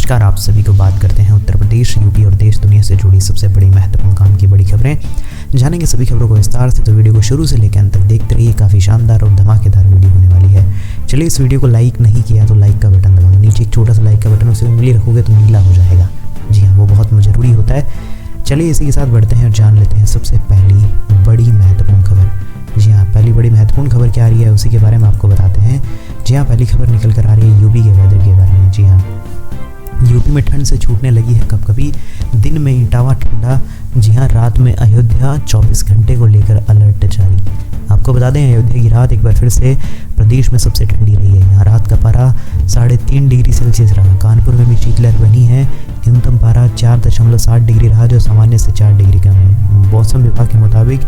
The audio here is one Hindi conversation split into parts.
नमस्कार, आप सभी को बात करते हैं उत्तर प्रदेश, यूपी और देश दुनिया से जुड़ी सबसे बड़ी महत्वपूर्ण काम की बड़ी खबरें। जानेंगे सभी खबरों को विस्तार से, तो वीडियो को शुरू से लेकर अंत तक देखते रहिए। काफ़ी शानदार और धमाकेदार वीडियो होने वाली है। चलिए, इस वीडियो को लाइक नहीं किया तो लाइक का बटन दबाओ, नीचे एक छोटा सा लाइक का बटन, उसे उंगली रखोगे तो नीला हो जाएगा। जी हाँ, वो बहुत ज़रूरी होता है। चलिए इसी के साथ बढ़ते हैं और जान लेते हैं सबसे पहली बड़ी महत्वपूर्ण खबर। जी हाँ, पहली बड़ी महत्वपूर्ण खबर क्या आ रही है उसी के बारे में आपको बताते हैं। जी हाँ, पहली खबर निकल कर आ रही है यूपी के वेदर के बारे में। जी हाँ, यूपी में ठंड से छूटने लगी है कभी दिन में इटावा ठंडा। जी हाँ, रात में अयोध्या 24 घंटे को लेकर अलर्ट जारी। आपको बता दें, अयोध्या की रात एक बार फिर से प्रदेश में सबसे ठंडी रही है। यहाँ रात का पारा 3.5 डिग्री सेल्सियस रहा। कानपुर में भी शीतलहर बनी है। न्यूनतम पारा 4.7 डिग्री रहा, जो सामान्य से 4 डिग्री कम है। मौसम विभाग के मुताबिक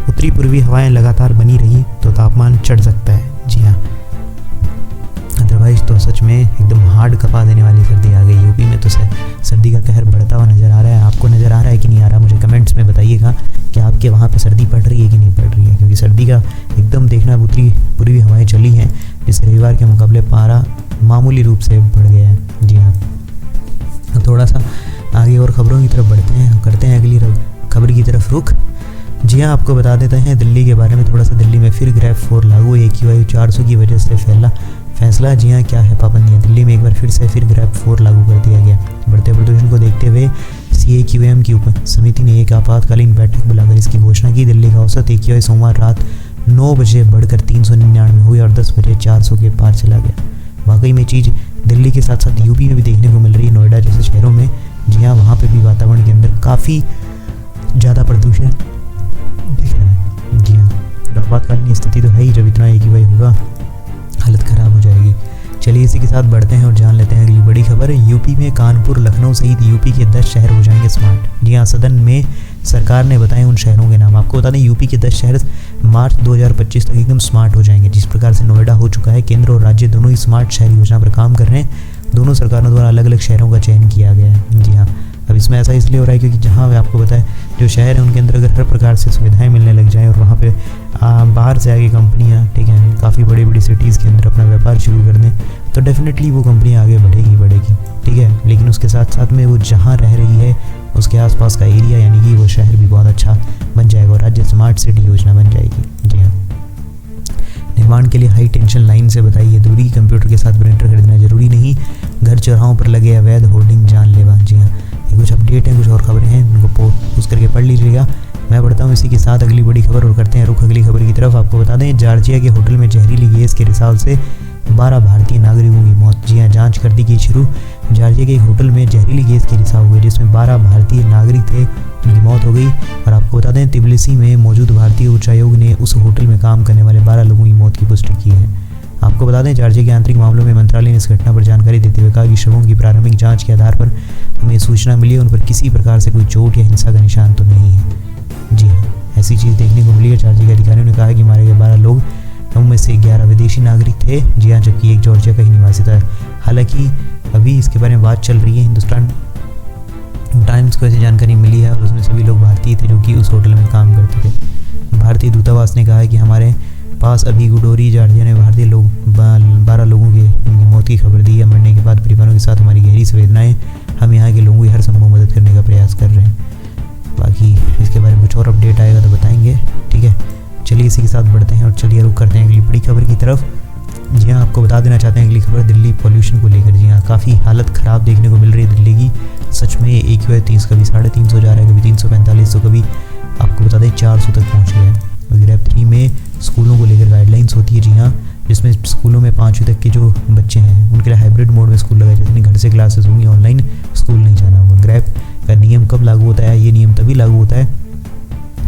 उत्तरी पूर्वी हवाएं लगातार बनी रही तो तापमान चढ़ सकता है। जी हाँ, अदरवाइज तो सच में एकदम हार्ड कपा देने वाली सर्दी आ गई यूपी में। तो सर्दी का कहर बढ़ता हुआ नज़र आ रहा है। आपको नज़र आ रहा है कि नहीं आ रहा, मुझे कमेंट्स में बताइएगा कि आपके वहाँ पे सर्दी पड़ रही है कि नहीं पड़ रही है। क्योंकि सर्दी का एकदम देखना, उत्तरी पूर्वी हवाएं चली हैं, जिससे रविवार के मुकाबले पारा मामूली रूप से बढ़ गया है। जी हाँ, थोड़ा सा आगे और ख़बरों की तरफ बढ़ते हैं, करते हैं अगली खबर की तरफ रुख। जी हाँ, आपको बता देते हैं दिल्ली के बारे में थोड़ा सा। दिल्ली में फिर ग्रेफ 4 लागू, AQI 400 की वजह से फैसला। जी हाँ, क्या है पाबंदियाँ। दिल्ली में एक बार फिर ग्रेफ 4 लागू कर दिया गया। बढ़ते प्रदूषण को देखते हुए CAQM की उप समिति ने एक आपातकालीन बैठक बुलाकर इसकी घोषणा की। दिल्ली का औसत AQI सोमवार रात 9 बजे बढ़कर 399 हुई और 10 बजे 400 के पार चला गया। वाकई में चीज़ दिल्ली के साथ साथ यूपी में भी देखने को मिल रही है, नोएडा जैसे शहरों में। जी हाँ, वहाँ पर भी वातावरण के अंदर काफ़ी ज़्यादा प्रदूषण दिख रहा है। जी हाँ, आपातकालीन स्थिति तो है ही, जब इतना AQI होगा हालत ख़राब हो जाएगी। चलिए इसी के साथ बढ़ते हैं और जान लेते हैं अगली बड़ी खबर। यूपी में कानपुर, लखनऊ सहित यूपी के 10 शहर हो जाएंगे स्मार्ट। जी हाँ, सदन में सरकार ने बताए उन शहरों के नाम। आपको बता दें, यूपी के 10 शहर मार्च 2025 तक एकदम स्मार्ट हो जाएंगे। जिस प्रकार से नोएडा हो चुका है, केंद्र और राज्य दोनों ही स्मार्ट शहर योजना पर काम कर रहे हैं। दोनों सरकारों द्वारा अलग अलग शहरों का चयन किया गया है। जी हाँ, अब इसमें ऐसा इसलिए हो रहा है क्योंकि जहाँ आपको बताएं, जो शहर है उनके अंदर अगर हर प्रकार से सुविधाएं मिलने लग जाएं और वहाँ पे बाहर से आगे कंपनियाँ, ठीक है, काफ़ी बड़ी बड़ी सिटीज़ के अंदर अपना व्यापार शुरू कर दें, तो डेफिनेटली वो कंपनियाँ आगे बढ़ेगी, ठीक है। लेकिन उसके साथ साथ में वो जहाँ रह रही है उसके आसपास का एरिया, यानी कि वो शहर भी बहुत अच्छा बन जाएगा और राज्य स्मार्ट सिटी योजना बन जाएगी। जी हाँ, निर्माण के लिए हाई टेंशन लाइन से बताइए दूरी, कंप्यूटर के साथ प्रिंटर खरीदना जरूरी नहीं, घर चौराहों पर लगे अवैध होर्डिंग जानलेवा। जी हाँ, ये कुछ अपडेट हैं, कुछ और खबरें हैं, उनको पोस्ट करके पढ़ लीजिएगा। मैं बढ़ता हूँ इसी के साथ अगली बड़ी खबर और करते हैं रुख अगली खबर की तरफ। आपको बता दें, जॉर्जिया के होटल में जहरीली गैस के रिसाव से 12 भारतीय नागरिकों की मौत। जी हाँ, जांच कर दी गई शुरू। जॉर्जिया के एक होटल में जहरीली गैस के रिसाव हुए, जिसमें 12 भारतीय नागरिक थे, उनकी मौत हो गई। और आपको बता दें, तिबिलिसी में मौजूद भारतीय उच्चायोग ने उस होटल में काम करने वाले 12 लोगों की मौत की पुष्टि की है। आपको बता दें, जॉर्जिया के आंतरिक मामलों में मंत्रालय ने इस घटना पर जानकारी देते हुए कहा कि शवों की प्रारंभिक जांच के आधार पर हमें सूचना मिली है, उन पर किसी प्रकार से कोई चोट या हिंसा का निशान तो नहीं है। जी हाँ, ऐसी चीज़ देखने को मिली है। जॉर्जिया के अधिकारियों ने कहा कि मारे गए 12 लोग, उनमें से 11 विदेशी नागरिक थे। जी हाँ, जबकि एक जॉर्जिया का ही निवासी था। हालांकि अभी इसके बारे में बात चल रही है। हिंदुस्तान टाइम्स को ऐसी जानकारी मिली है और उसमें सभी लोग भारतीय थे जो कि उस होटल में काम करते थे। भारतीय दूतावास ने कहा है कि हमारे पास अभी गुडोरी जॉर्जिया ने भारतीय लोग 12 लोगों की मौत की खबर दी है। मरने के बाद परिवारों के साथ हमारी गहरी संवेदनाएं, हम यहाँ के लोगों की हर संभव मदद करने का प्रयास कर रहे हैं। बाकी इसके बारे में कुछ और अपडेट आएगा तो बताएंगे, ठीक है। चलिए इसी के साथ बढ़ते हैं और चलिए रुक करते हैं अगली बड़ी खबर की तरफ। जी हाँ, आपको बता देना चाहते हैं अगली खबर दिल्ली पॉल्यूशन को लेकर। जी हाँ, काफ़ी हालत ख़राब देखने को मिल रही है दिल्ली की। सच में AQI 30 कभी 350 जा रहा है, कभी 345, तो कभी आपको बता दें 400 तक पहुँच गया है। ग्रेफ 3 में स्कूलों को लेकर गाइडलाइंस होती है। जी हाँ, जिसमें स्कूलों में 5वीं तक के जो बच्चे हैं उनके लिए हाइब्रिड मोड में स्कूल लगाए जाते हैं। घर से क्लासेस होंगी, ऑनलाइन स्कूल नहीं जाना होगा। ग्रेफ का नियम कब लागू होता है? ये नियम तभी लागू होता है,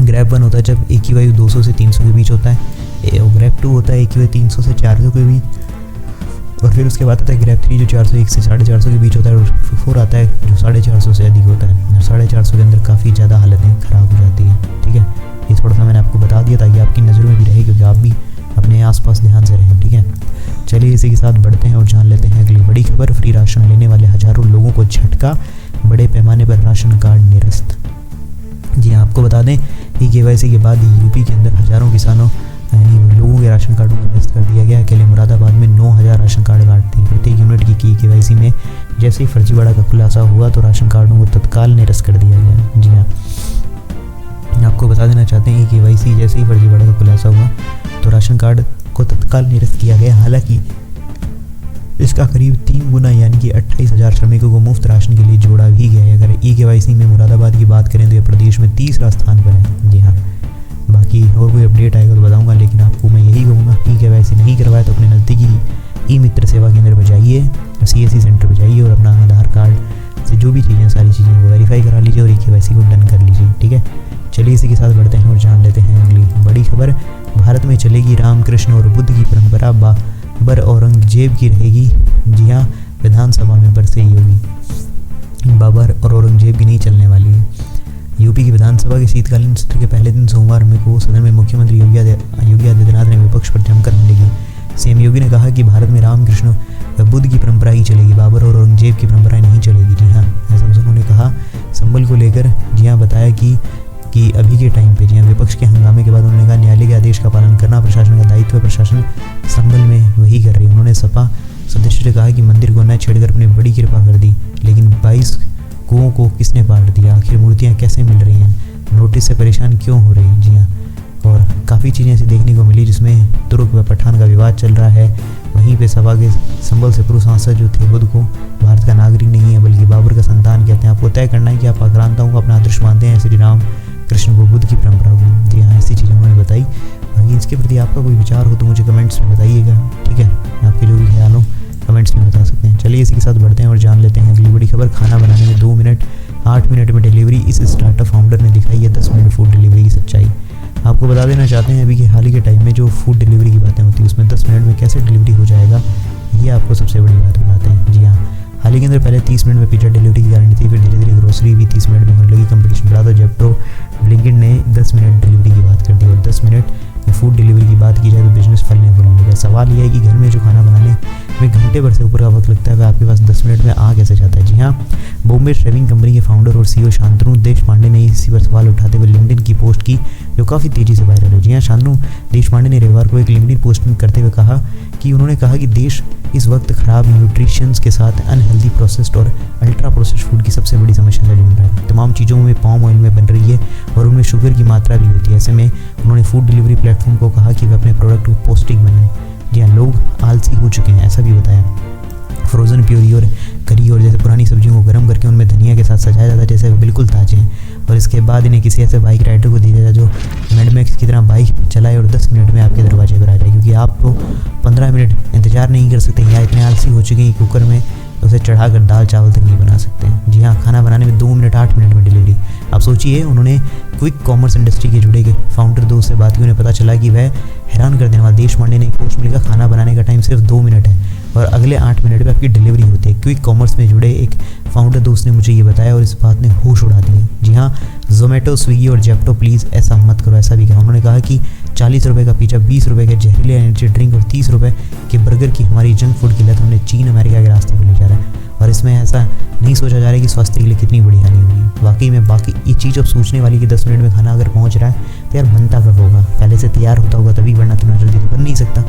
ग्रेफ 1 होता है जब AQI 200 से 300 के बीच होता है। ग्रेफ 2 होता है AQI 300 से 400 के बीच। और फिर उसके बाद आता है ग्रेफ 3 जो 401 से 450 के बीच होता है। और 4 आता है जो 450 से अधिक होता है। 450 के अंदर काफ़ी ज़्यादा हालतें ख़राब हो जाती है, ठीक है। ये थोड़ा सा मैंने आपको बता दिया ताकि आपकी नज़रों में भी रहे, क्योंकि आप भी अपने आसपास ध्यान से रहें, ठीक है। चलिए इसी के साथ बढ़ते हैं और जान लेते हैं अगली बड़ी खबर। फ्री राशन लेने वाले हज़ारों लोगों को झटका, बड़े पैमाने पर राशन कार्ड निरस्त। जी हाँ, आपको बता दें कि KYC के बाद यूपी के अंदर हज़ारों किसानों यानी लोगों के राशन कार्डों को निरस्त कर दिया गया। अकेले मुरादाबाद में 9000 राशन कार्ड काटते हैं। प्रत्येक यूनिट की KYC में जैसे ही फर्जीवाड़ा का खुलासा हुआ तो राशन कार्डों को तत्काल निरस्त कर दिया गया। जी हाँ, आपको बता देना चाहते हैं कि KYC जैसे ही फर्जीवाड़ा का खुलासा हुआ तो राशन कार्ड को तत्काल निरस्त किया गया। हालांकि इसका करीब 3 गुना यानी कि 28,000 श्रमिकों को मुफ्त राशन के लिए जोड़ा भी गया है। अगर KYC में मुरादाबाद की बात करें तो ये प्रदेश में 3रा स्थान पर है। जी हाँ, बाकी और कोई अपडेट आएगा तो बताऊंगा, लेकिन आपको मैं यही कहूँगा KYC नहीं करवाया तो अपने नज़दीकी मित्र सेवा केंद्र पर जाइए, CSC सेंटर पर जाइए और अपना आधार कार्ड से जो भी चीज़ें सारी चीज़ें वो वेरीफाई करा लीजिए और KYC को डन कर लीजिए। ठीक है, चलिए इसी के साथ बढ़ते हैं और जान लेते हैं अगली बड़ी खबर। भारत में चलेगी रामकृष्ण और बुद्ध की परंपरा, बाबर औरंगजेब की रहेगी। जी हाँ, विधानसभा में बरसे योगी। बाबर और औरंगजेब की नहीं चलने वाली है। यूपी की विधानसभा के शीतकालीन सत्र के पहले दिन सोमवार को सदन में मुख्यमंत्री योगी आदित्यनाथ ने विपक्ष पर जमकर हमले किए। सीएम योगी ने कहा कि भारत में रामकृष्ण व बुद्ध की परंपरा ही चलेगी, बाबर और औरंगजेब की परंपराएं नहीं चलेगी। जी हाँ, ऐसा उन्होंने कहा। संबल को लेकर जी हाँ बताया कि अभी के टाइम पे जी हाँ विपक्ष के हंगामे के बाद उन्होंने कहा न्यायालय के आदेश का पालन करना प्रशासन का दायित्व है, प्रशासन संबल में वही कर रही है। उन्होंने सपा सदस्य ने कहा कि मंदिर को न छेड़कर अपनी बड़ी कृपा कर दी, लेकिन 22 कुओं को किसने पाट दिया? आखिर मूर्तियाँ कैसे मिल रही हैं? नोटिस से परेशान क्यों हो रही हैं? जी हाँ, और काफ़ी चीज़ें ऐसी देखने को मिली जिसमें तुर्क व पठान का विवाद चल रहा है। वहीं पे सभा के संबल से पूर्व सांसद जो थे बुद्ध को भारत का नागरिक नहीं है बल्कि बाबर का संतान कहते हैं। आपको तय करना है कि आप आक्रांताओं को अपना आदर्श मानते हैं, श्री राम कृष्ण को बुद्ध की परंपरा को। जी हाँ, ऐसी चीज़ें उन्होंने बताई। बाकी इसके प्रति आपका कोई विचार हो तो मुझे कमेंट्स में बताइएगा। ठीक है, आपके जो भी ख्याल हो कमेंट्स में बता सकते हैं। चलिए इसी के साथ बढ़ते हैं और जान लेते हैं अगली बड़ी खबर। खाना बनाने में 2 मिनट 8 मिनट में डिलीवरी, इस स्टार्टअप फाउंडर ने दिखाई है 10 मिनट फूड डिलीवरी की सच्चाई। आपको बता देना चाहते हैं अभी कि हाल ही के टाइम में जो फूड डिलीवरी की बातें होती है उसमें 10 मिनट में कैसे डिलीवरी हो जाएगा, ये आपको सबसे बड़ी बात बताते हैं। जी हाँ, हाल ही के अंदर पहले 30 मिनट में पिज्जा डिलीवरी की गारंटी थी, फिर धीरे धीरे ग्रोसरी भी 30 मिनट में होने लगी। कंपटीशन बढ़ा तो जेप्टो ब्लिंकिट ने 10 मिनट डिलीवरी की बात कर दी और 10 मिनट में फूड डिलीवरी की बात की जाए तो बिजनेस फलने फूलने लगा। सवाल यह है कि घर में जो खाना बनाने में घंटे भर से ऊपर का वक्त लगता है वह आपके पास 10 मिनट में आ कैसे जाता है। जी हाँ, बॉम्बे शेविंग कंपनी के फाउंडर और CEO शांतनु देशपांडे ने इसी पर सवाल उठाते हुए लिंक्डइन की पोस्ट की जो काफ़ी तेज़ी से वायरल है। जी हाँ, शांतनु देशपांडे ने रविवार को एक लिंक्डइन पोस्ट करते हुए कहा कि देश इस वक्त खराब न्यूट्रिशंस के साथ अनहेल्दी प्रोसेस्ड और अल्ट्रा प्रोसेस्ड फूड की सबसे बड़ी समस्या से जूझ रहा है। तमाम चीज़ों में पाम ऑयल में बन रही है और उनमें शुगर की मात्रा भी होती है। ऐसे में उन्होंने फूड डिलीवरी प्लेटफॉर्म को कहा कि वे अपने प्रोडक्ट को पौष्टिक बनाएं। जी हाँ, लोग आलसी हो चुके हैं, ऐसा भी बताया। फ्रोज़न प्योरी और करी और जैसे पुरानी सब्जियों को गर्म करके उनमें धनिया के साथ सजाया जाता है जैसे वे बिल्कुल ताज़े हैं, और इसके बाद इन्हें किसी ऐसे बाइक राइडर को दिया जाए जो मैडमैक्स की तरह बाइक चलाए और 10 मिनट में आपके दरवाजे पर आ जाए, क्योंकि आप तो 15 मिनट इंतजार नहीं कर सकते या इतने आलसी हो चुके हैं कि कुकर में उसे चढ़ाकर दाल चावल तक नहीं बना सकते। जी हाँ, खाना बनाने में 2 मिनट 8 मिनट में डिलीवरी। आप सोचिए, उन्होंने क्विक कॉमर्स इंडस्ट्री के जुड़े फाउंडर 2 से बात की, उन्हें पता चला कि वह हैरान कर देने वाला देशपांडे ने एक पोस्ट में लिखा खाना बनाने का टाइम सिर्फ 2 मिनट है और अगले 8 मिनट में आपकी डिलीवरी होती है। क्विक कॉमर्स में जुड़े एक फाउंडर दोस्त ने मुझे ये बताया और इस बात ने होश उड़ा दिए। जी हाँ, जोमेटो स्विगी और जेप्टो प्लीज़ ऐसा मत करो, ऐसा भी कहा। उन्होंने कहा कि 40 रुपये का पिज्ज़ा, 20 रुपये के जहरीले एनर्जी ड्रिंक और 30 रुपये के बर्गर की हमारी जंक फूड की लत हमें चीन अमेरिका के रास्ते पर ले जा रहा है, और इसमें ऐसा नहीं सोचा जा रहा है कि स्वास्थ्य के लिए कितनी बड़ी हानि होगी। वाकई में बाकी ये चीज़ अब सोचने वाली कि 10 मिनट में खाना अगर पहुंच रहा है तो यार बनता कब होगा? पहले से तैयार होता होगा तभी, वरना इतना जल्दी तो बन नहीं सकता।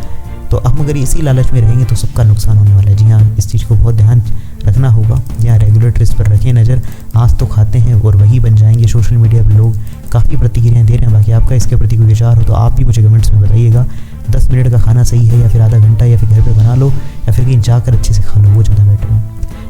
तो अब अगर इसी लालच में रहेंगे तो सबका नुकसान होने वाला है। जी हाँ, इस चीज़ को बहुत ध्यान रखना होगा। यहाँ रेगुलेटर इस पर रखें नज़र। आज तो खाते हैं और वही बन जाएंगे। सोशल मीडिया पर लोग काफ़ी प्रतिक्रियाएं दे रहे हैं। बाकी आपका इसके प्रति कोई विचार हो तो आप भी मुझे कमेंट्स में बताइएगा। 10 मिनट का खाना सही है या फिर आधा घंटा, या फिर घर पे बना लो या फिर कहीं जाकर अच्छे से खा लो, वो ज़्यादा बेटर है।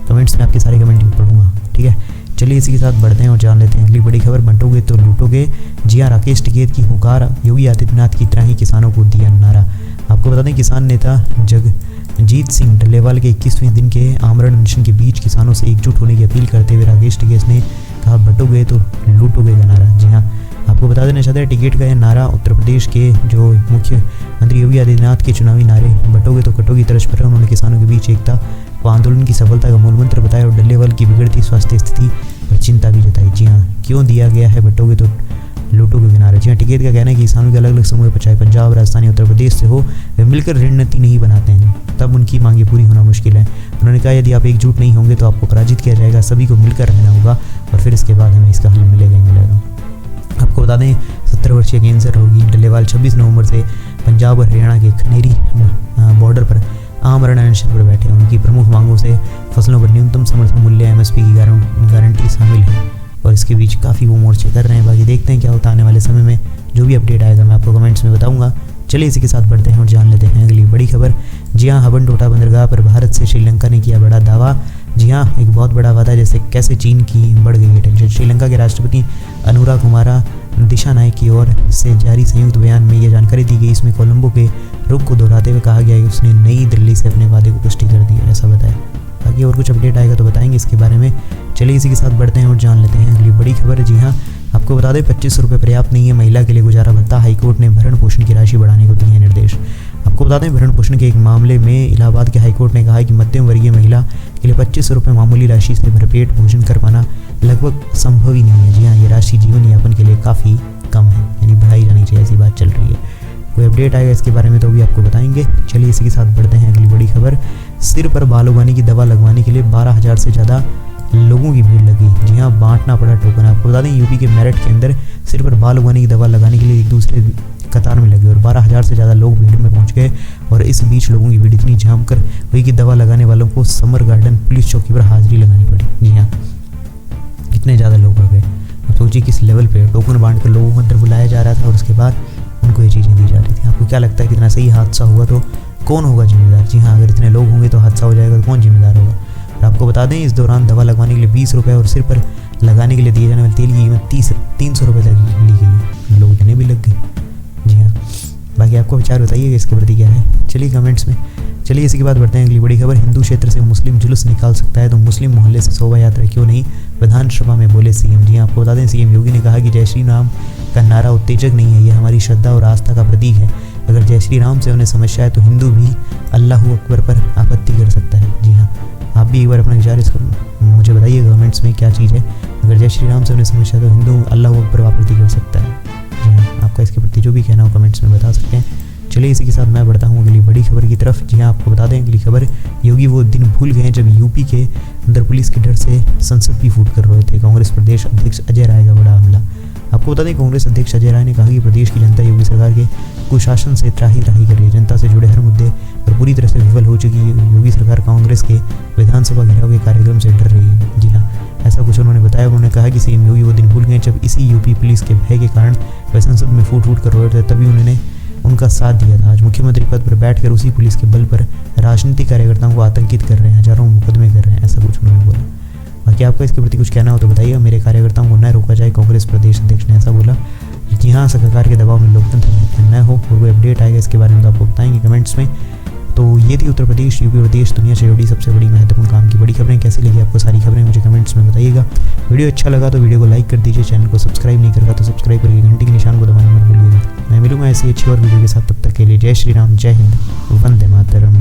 कमेंट्स में आपके सारे कमेंट पढ़ूंगा। ठीक है, चलिए इसी के साथ बढ़ते हैं और जान लेते हैं अगली बड़ी खबर। बंटोगे तो लूटोगे। जी हाँ, राकेश टिकैत की हुंकार, योगी आदित्यनाथ की तरह ही किसानों को दिया नारा। आपको बता दें, किसान नेता जगजीत सिंह डल्लेवाल के 21वें दिन के आमरण अनशन के बीच किसानों से एकजुट होने की अपील करते हुए राकेश टिकैत ने कहा बंटोगे तो लूटोगे का नारा। जी हाँ, आपको बता देना चाहते हैं टिकैत का यह नारा उत्तर प्रदेश के जो मुख्यमंत्री योगी आदित्यनाथ के चुनावी नारे बंटोगे तो कटोगी तर्ज पर उन्होंने किसानों के बीच एकता व आंदोलन की सफलता का मूल मंत्र बताया और डल्लेवाल की बिगड़ती स्वास्थ्य स्थिति पर चिंता भी जताई। जी हाँ, क्यों दिया गया है बंटोगे तो लूटोगे का नारा? जी हाँ, टिकैत का कहना है कि किसानों के अलग अलग समूह चाहे पंजाब, राजस्थान या उत्तर प्रदेश से हो, वे मिलकर रणनीति नहीं बनाते हैं तब उनकी मांगे पूरी होना मुश्किल है। उन्होंने कहा यदि आप एकजुट नहीं होंगे तो आपको पराजित किया जाएगा, सभी को मिलकर रहना होगा और फिर इसके बाद हमें इसका हल मिलेगा ही मिलेगा। आपको बता दें, 70 वर्षीय कैंसर रोगी डल्लेवाल 26 नवंबर से पंजाब और हरियाणा के खनेरी बॉर्डर पर आमरण अनशन पर बैठे हैं। उनकी प्रमुख मांगों से फसलों पर न्यूनतम समर्थन मूल्य MSP की गारंटी शामिल है और इसके बीच काफ़ी वो मोर्चे कर रहे हैं। बाकी देखते हैं क्या होता है आने वाले समय में। जो भी अपडेट आएगा मैं आपको कमेंट्स में बताऊंगा। चलिए इसी के साथ बढ़ते हैं और जान लेते हैं अगली बड़ी खबर। जी हाँ, हबनटोटा बंदरगाह पर भारत से श्रीलंका ने किया बड़ा दावा। जी हाँ, एक बहुत बड़ा वादा, जैसे कैसे चीन की बढ़ गई है टेंशन। श्रीलंका के राष्ट्रपति अनुरा कुमारा दिशानायक की ओर से जारी संयुक्त बयान में यह जानकारी दी गई। इसमें कोलंबो के रुख को दोहराते हुए कहा गया कि उसने नई दिल्ली से अपने वादे को पुष्टि कर दी है, ऐसा बताया। बाकी और कुछ अपडेट आएगा तो बताएंगे इसके बारे में। चलिए इसी के साथ बढ़ते हैं और जान लेते हैं अगली बड़ी खबर। जी हाँ, आपको बता दें 2500 रुपये पर्याप्त नहीं है महिला के लिए गुजारा भत्ता। हाईकोर्ट ने भरण पोषण की राशि बढ़ाने को दिए निर्देश। आपको बता दें भरण पोषण के एक मामले में इलाहाबाद के हाईकोर्ट ने कहा है कि मध्यम वर्गीय महिला के लिए 2500 रुपये मामूली राशि से भरपेट भोजन कर पाना लगभग संभव ही नहीं है। जी हाँ, ये राशि जीवन यापन के लिए काफ़ी कम है, यानी बढ़ाई जानी चाहिए, ऐसी बात चल रही है। कोई अपडेट आएगा इसके बारे में तो भी आपको बताएंगे। चलिए इसी के साथ बढ़ते हैं अगली बड़ी खबर। सिर पर बाल उगाने की दवा लगवाने के लिए 12,000 से ज़्यादा लोगों की भीड़ लगी। जी हाँ, बांटना पड़ा टोकन। आपको बता दें यूपी के मेरठ के अंदर सिर पर बाल उगाने की दवा लगाने के लिए एक दूसरे कतार में लगे और 12,000 से ज़्यादा लोग भीड़ में पहुंच गए। और इस बीच लोगों की भीड़ इतनी जाम कर हुई कि दवा लगाने वालों को समर गार्डन पुलिस चौकी पर हाजिरी लगानी पड़ी। जी हाँ, इतने ज़्यादा लोग आ गए। अब सोचिए किस लेवल पे टोकन बांट कर लोगों को अंदर बुलाया जा रहा था और उसके बाद उनको ये चीज़ें दी जा रही थी। आपको क्या लगता है कितना सही हादसा हुआ तो कौन होगा जिम्मेदार? जी हाँ, अगर इतने लोग होंगे तो हादसा हो जाएगा तो कौन जिम्मेदार होगा? और आपको बता दें इस दौरान दवा लगवाने के लिए 20 रुपये और सिर पर लगाने के लिए दिए जाने वाले तेल की कीमत 300 रुपये तक ली गई। लोग इतने भी लग गए। जी हाँ, बाकी आपको विचार बताइए इसके प्रति क्या है, चलिए कमेंट्स में। चलिए इसी के बाद बढ़ते हैं अगली बड़ी खबर। हिंदू क्षेत्र से मुस्लिम जुलूस निकाल सकता है तो मुस्लिम मोहल्ले से शोभा यात्रा क्यों नहीं, विधानसभा में बोले सीएम। जी हाँ, आपको बता दें सीएम योगी ने कहा कि जय श्री राम का नारा उत्तेजक नहीं है, ये हमारी श्रद्धा और आस्था का प्रतीक है। अगर जय श्री राम से उन्हें समस्या है तो हिंदू भी अल्लाह अकबर पर आपत्ति कर सकता है। जी हाँ, आप भी एक बार अपना विचार इसको मुझे बताइए कमेंट्स में क्या चीज़ है। अगर जय श्री राम से उन्हें समस्या है तो हिंदू अल्लाह अकबर आपत्ति कर सकता है। जी हाँ, आपका इसके प्रति जो भी कहना हो कमेंट्स में बता सकते हैं। चलिए इसी के साथ मैं बढ़ता हूँ अगली बड़ी खबर की तरफ। जी हाँ, आपको बता दें अगली खबर, योगी वो दिन भूल गए जब यूपी के अंदर पुलिस के डर से संसद भी फूट कर रहे थे। कांग्रेस प्रदेश अध्यक्ष अजय राय का बड़ा हमला। आपको बता दें कांग्रेस अध्यक्ष अजय राय ने कहा कि प्रदेश की जनता योगी सरकार के कुशासन से त्राही त्राही कर रही है। जनता से जुड़े हर मुद्दे पर पूरी तरह से विफल हो चुकी है। योगी सरकार कांग्रेस के विधानसभा घेराव के कार्यक्रम से डर रही है। जी हाँ, ऐसा कुछ उन्होंने बताया। उन्होंने कहा कि सीएम योगी वो दिन भूल गए जब इसी यूपी पुलिस के भय के कारण वह संसद में फूट कर रहे थे, तभी उन्होंने उनका साथ दिया था। आज मुख्यमंत्री पद पर बैठकर उसी पुलिस के बल पर राजनीतिक कार्यकर्ताओं को आतंकित कर रहे हैं, हजारों मुकदमे कर रहे हैं, ऐसा कुछ उन्होंने बोला। बाकी आपका इसके प्रति कुछ कहना हो तो बताइए। मेरे कार्यकर्ताओं को न रोका जाए, कांग्रेस प्रदेश अध्यक्ष ने ऐसा बोला। जी हाँ, सरकार के दबाव में लोकतंत्र न हो। और कोई अपडेट आएगा इसके बारे में तो आपको बताएंगे कमेंट्स में। तो ये थी उत्तर प्रदेश, यूपी प्रदेश दुनिया से जुड़ी सबसे बड़ी महत्वपूर्ण काम की बड़ी खबरें। कैसी लगी आपको सारी खबरें मुझे कमेंट्स में बताइएगा। वीडियो अच्छा लगा तो वीडियो को लाइक कर दीजिए, चैनल को सब्सक्राइब नहीं करेगा तो सब्सक्राइब करके घंटी के निशान को दबाना मत भूलिएगा। मैं मिलूंगा ऐसी अच्छी और वीडियो के साथ, तब तक के लिए जय श्री राम, जय हिंद, वंदे मातरम।